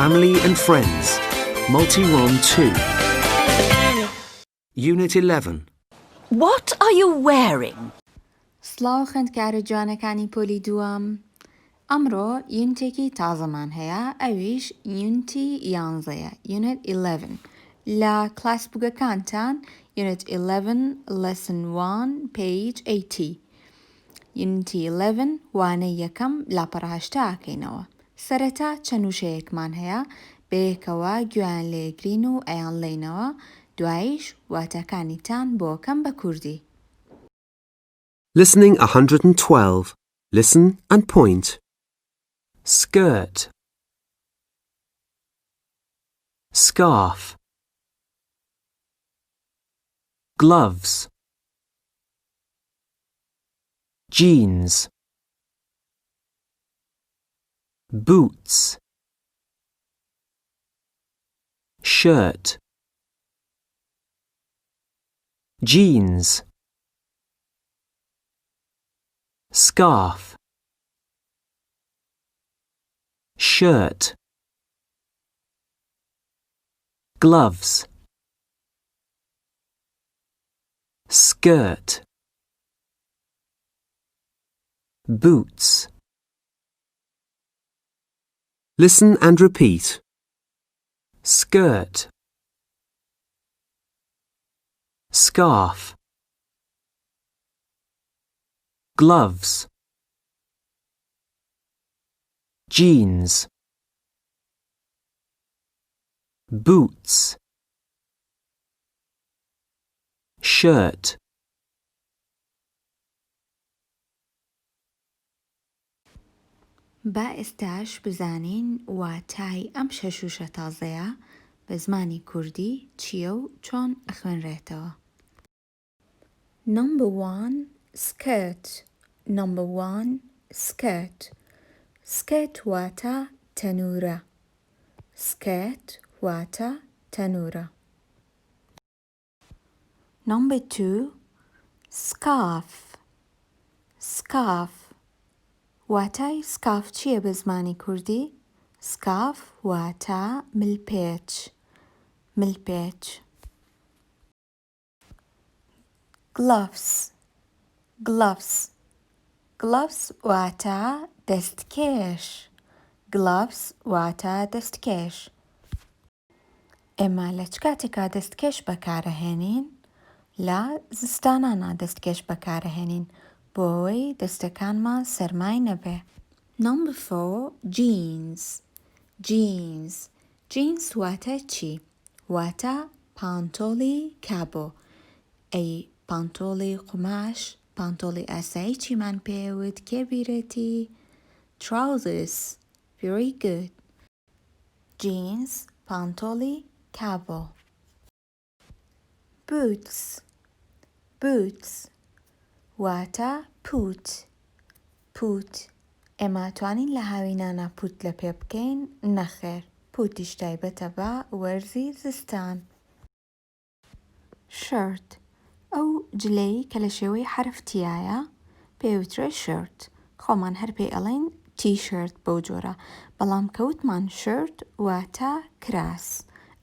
Family and Friends, Multi-Ron 2. Unit 11. What are you wearing? سڵاو خوێندکارە جوانەکانی پۆلی دووەم. ئەمڕۆ یونتێکی تازەمان هەیە، ئەویش یونتی 11ە، Unit 11. لە کلاسبووکەکانتان Unit 11 Lesson 1 page 80. Unity 11 وانەی یەکەم لاپەڕهشتا ئاکەینەوە. سەرەتا چەند وشەیەکمان هەیە، بەیەکەوە گوێیان لێگرین و ئەیان لێنەوە، دواییش واتاکانیتان بۆ کەم بە کوردی. Listening 112. Listen and point. Skirt. Scarf. Gloves. Jeans. Boots. Shirt. Jeans. Scarf. Shirt. Gloves. Skirt. Boots. Listen and repeat. Skirt. Scarf. Gloves. Jeans. Boots. Shirt. با ئێستاش بزانین واتای ئەم شەشوشە تازەیە بە زمانی کوردی چییە و چۆن ئەخوێنرێتەوە. Number 1 skirt. Number 1 skirt. skirt واتە تەنورە. skirt واتە تەنورە. Number 2 scarf. scarf واتای سکاف چییە بە زمانی کوردی؟ سکاف واتە ملپێچ. ملپێچ. gloves. gloves gloves واتە دەستکێش. gloves واتە دەستکێش. ئێمە لە چ کاتێکا دەستکێش بەکارەهێنین؟ لە زستانانە دەستکێش بەکارەهێنین بۆ ئەوەی دەستەکانمان سەرمای نەبێ. Number 4 jeans. jeans jeans واتە چی؟ واتە پانتۆڵی کابۆ. ئەی پانتۆڵی قوماش، پانتۆڵی ئاسایی چیمان پێوت کێ بیرەتی؟ trousers. very good. jeans پانتۆڵی کابۆ. boots. boots واتە پووت. پووت ئێمە توانین لە هاوینانە پووت لە پێ بکەین؟ نەخێر، پووتیش تایبەتە بە وەرزی زستان. shirt ئەو جلەی کە لە شێوەی حرف تیایە پێوترە shirt. خۆمان هەر پێی ئەڵێن t-shirt بەو جۆرە، بەڵام کەوتمان shirt واتە کراس،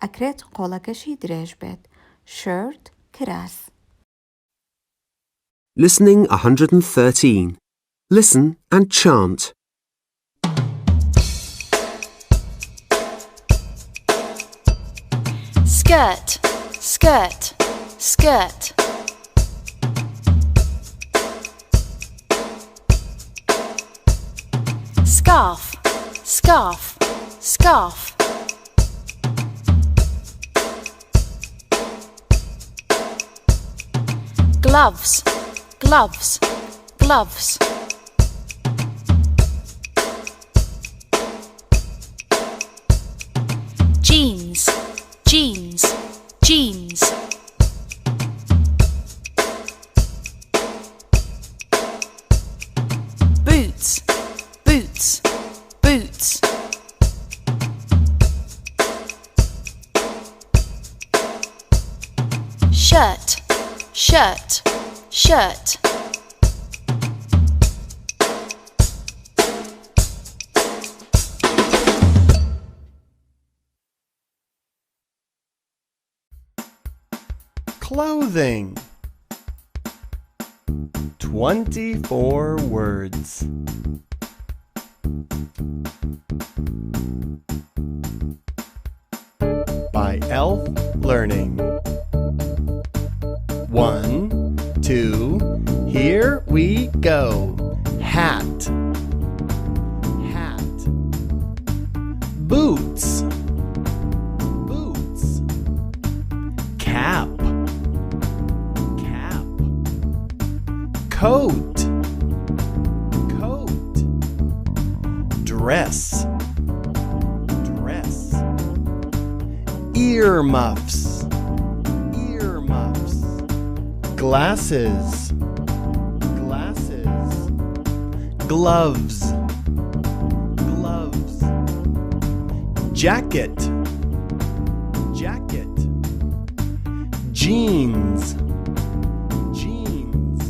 ئەکرێت قۆڵەکەشی درێژ بێت. shirt کراس. Listening 113. Listen and chant. Skirt, skirt, skirt. Scarf, scarf, scarf. Gloves, gloves, gloves. Jeans, jeans, jeans. Boots, boots, boots. Shirt, shirt, shirt. clothing. 24 words. By Elf Learning. 1, 2, here we go. Hat. Hat. Boots. Boots. Cap. Cap. Coat. Coat. Dress. Dress. Earmuffs. Earmuffs. Glasses. Glasses. Gloves. Gloves. Jacket. Jacket. Jeans. Jeans.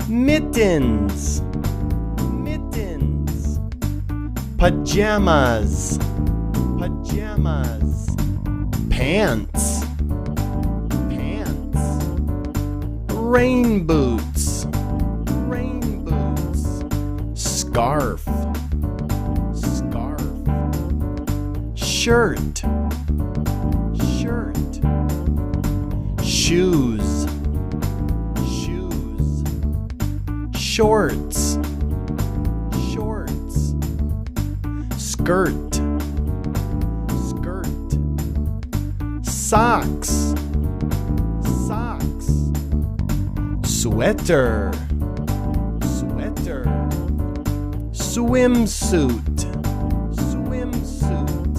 Mittens. Mittens. Pajamas. Pajamas. Pants. Pants. Rain boots. Rain boots. Scarf. Scarf. Shirt. Shirt. Shoes. Shoes. Shorts. Shorts. Skirt. Skirt. Socks. Socks. Sweater. Sweater. Swimsuit. Swimsuit.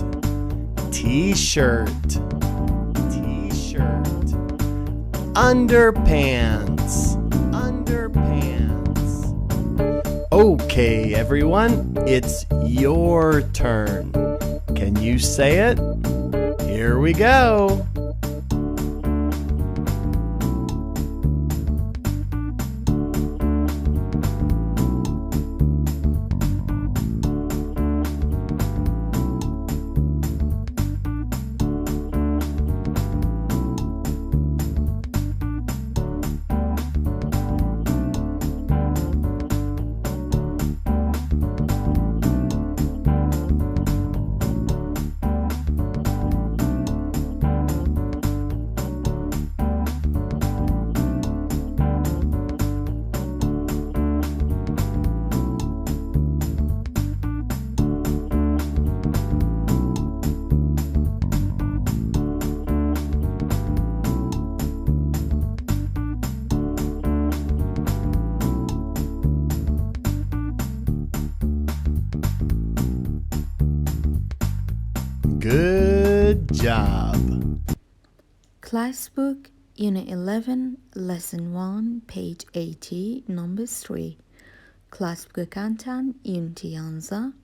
T-shirt. T-shirt. Underpants. Underpants. Okay, everyone, it's your turn. Can you say it? Here we go. Good job. Class Book, Unit 11, Lesson 1, page 80, number 3. Class Book Kantan, Unit 11,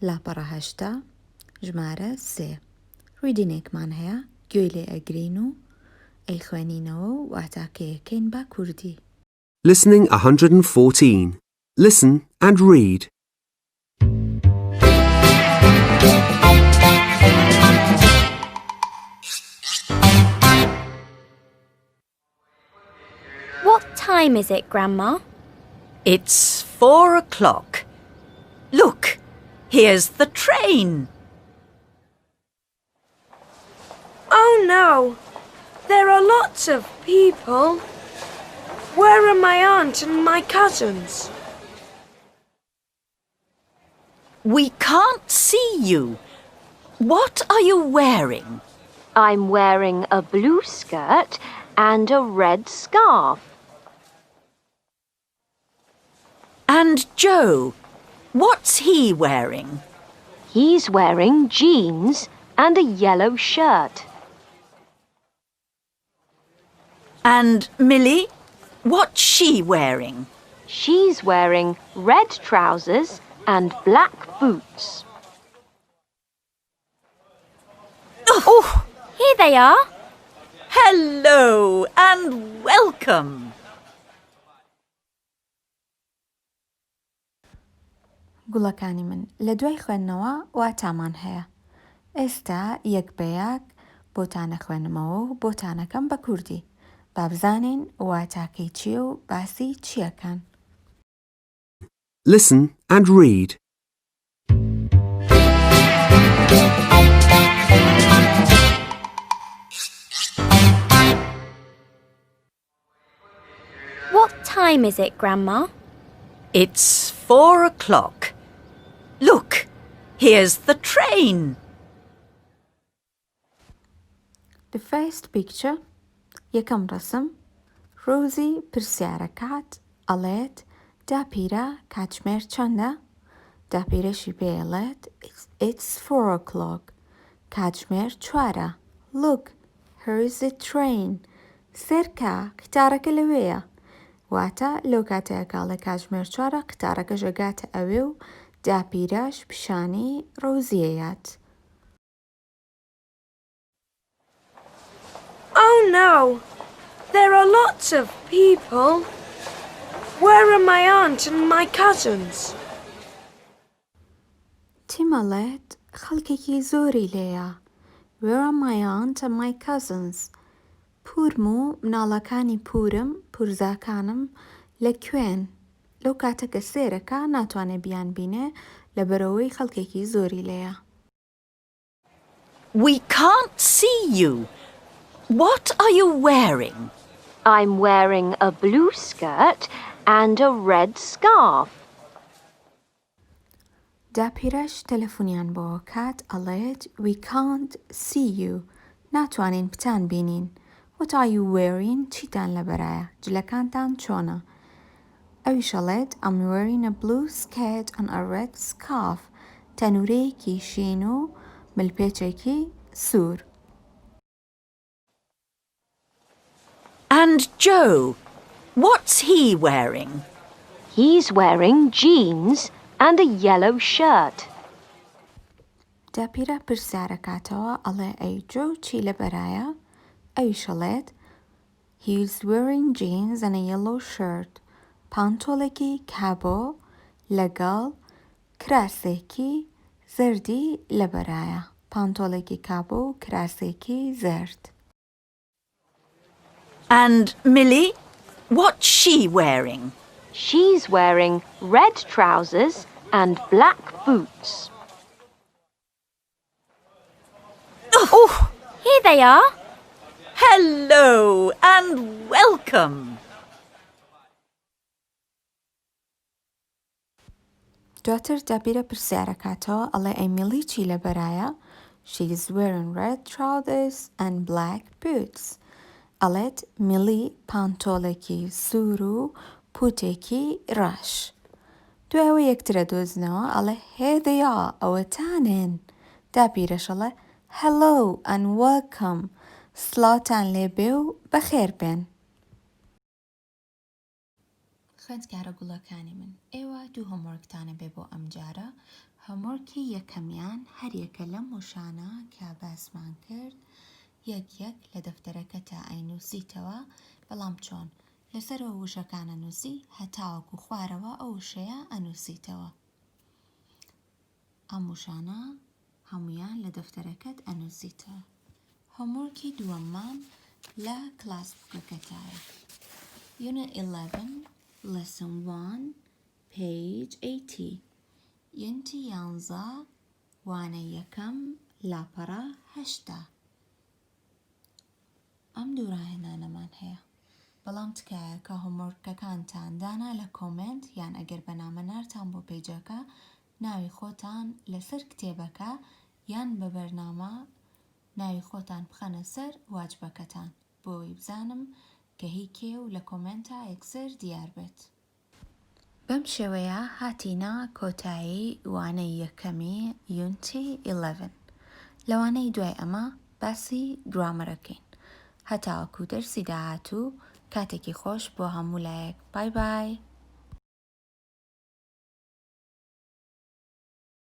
Lapara 8, ژمارە 3. ڕوودینێکمان هەیە گوێی لێ ئەگرین و ئەیخوێنینەوە و واتاکەیەکەین بە کوردی. Listening 114. Listen and read. What time is it, Grandma? It's 4 o'clock. Look, here's the train. Oh no, there are lots of people. Where are my aunt and my cousins? We can't see you. What are you wearing? I'm wearing a blue skirt and a red scarf. And Joe, what's he wearing? He's wearing jeans and a yellow shirt. And Millie, what's she wearing? She's wearing red trousers and black boots. Oh, here they are. Hello and welcome. گوڵەکانی من لە دوای خوێندنەوە واتامان هەیە. ئێستا یەک بە یەک بۆتانە خوێنمەوە و بۆتانەکەم بە کوردی با بزانین واتاکەی چییە و باسی چیەکەن. Listen and read. What time is it, Grandma? It's 4 o'clock. Look, here's the train. The first picture یەکەم ڕەسم ڕۆزی پرسیارەکات ئەڵێت داپیرە کاتژمێر چەندە؟ داپیرەشی پێڵێت It's 4 o'clock. کاتژمێر 4. Look, here is the train. سێرکە قیتارەکە لەوەیە. واتە لەو کاتەیە کاڵێ کاتژمێر 4 قیتارەکە ژەگاتە ئەوێ و داپیرەش پیشانی ڕۆزیەیەت. Oh no! There are lots of people. Where are my aunt and my cousins? تیمەڵێت خەڵکێکی زۆری لێیە. Where are my aunt and my cousins? پورم و مناڵەکانی پورم پورزاکانم لەکوێن؟ لەو کاتەکە سێرەکە ناتوانێت بیان بینێ لەبەرەوەی خەڵکێکی زۆری لێیە. We can't see you. What are you wearing? I'm wearing a blue skirt and a red scarf. داپیرەش تەلەفۆنیان بۆ کات ئەڵێت We can't see you. ناتوانین پتان بینین. What are you wearing? چیتان لەبەرایە؟ جلەکانتان چۆنە؟ ئەویش ئەڵێت I'm wearing a blue skirt and a red scarf. تەنورەیەکی شین و ملپێچێکی سوور. And Joe, what's he wearing? He's wearing jeans and a yellow shirt. داپیرە پرسیارەکاتەوە ئەڵێ ئەی جۆ چی لەبەرایە؟ ئەویش ئەڵێت He's wearing jeans and a yellow shirt. پانتۆڵێکی کابۆ لەگەڵ کراسێکی زەردی لەبەرایە. پانتۆڵێکی کابۆ و کراسێکی زەرد. And Millie, what's she wearing? She's wearing red trousers and black boots. Oh, Here they are. hello and welcome. دواتر داپیرە پرسیارەکاتەوە ئەڵێ ئەی میلی چی لەبەرایە؟ She's wearing red trousers and black boots. ئەڵێت میلی پانتۆڵێکی سوور و پوتێکی ڕەش. دوایەوە یەکترە دۆزنەوە ئەڵێ Here they are. ئەوەتانن. داپیرەش ئەڵێ Hello and welcome. سڵاتان لێبێ و بەخێر بێن. خوێندکارە گوڵەکانی من ئێوە دوو هۆموۆرکتانە بێ بۆ ئەم جارە. هۆموۆرکی یەکەمیان هەر یەکە لەم وشانە کە باسمان کرد یەک لە دەفتەرەکە تا ئەینووسیتەوە بەڵام چۆن لەسەرەوە وشەکانە نووسی هەتاوەکو خوارەوە ئەو وشەیە ئەنووسیتەوە. ئەم وشانە هەمویان لە دەفتەرەکەت ئەنووسیتەوە. هۆموۆرکی دووەممان لە کلاس بووکەکەتایە. Unit 11 Lesson 1 Page 80 یونتی 11 وانە یەکەم لاپەڕە 8. ئەم دوو ڕاهێنانەمان هەیە. بەڵام تکایە کە هۆموۆرکەکانتان دانا لە کۆمنت یان ئەگەر بەنامە نارتان بۆ پێیجەکە ناوی خۆتان لەسەر کتێبەکە یان بە بەرنامە ناوی خۆتان بخەنە سەر واجبەکەتان بۆی بزانم کە هی کێ و لە کۆمنتە یەکسەر دیار بێت. بەم شێوەیە هاتینە کۆتایی وانەی یەکەمی یونتی 11. لەوانەی دوای ئەمە باسی گرامەرەکەین. هەتاوەکو دەرسی داهاتوو کاتێکی خۆش بۆ هەموو لایەک. بای بای.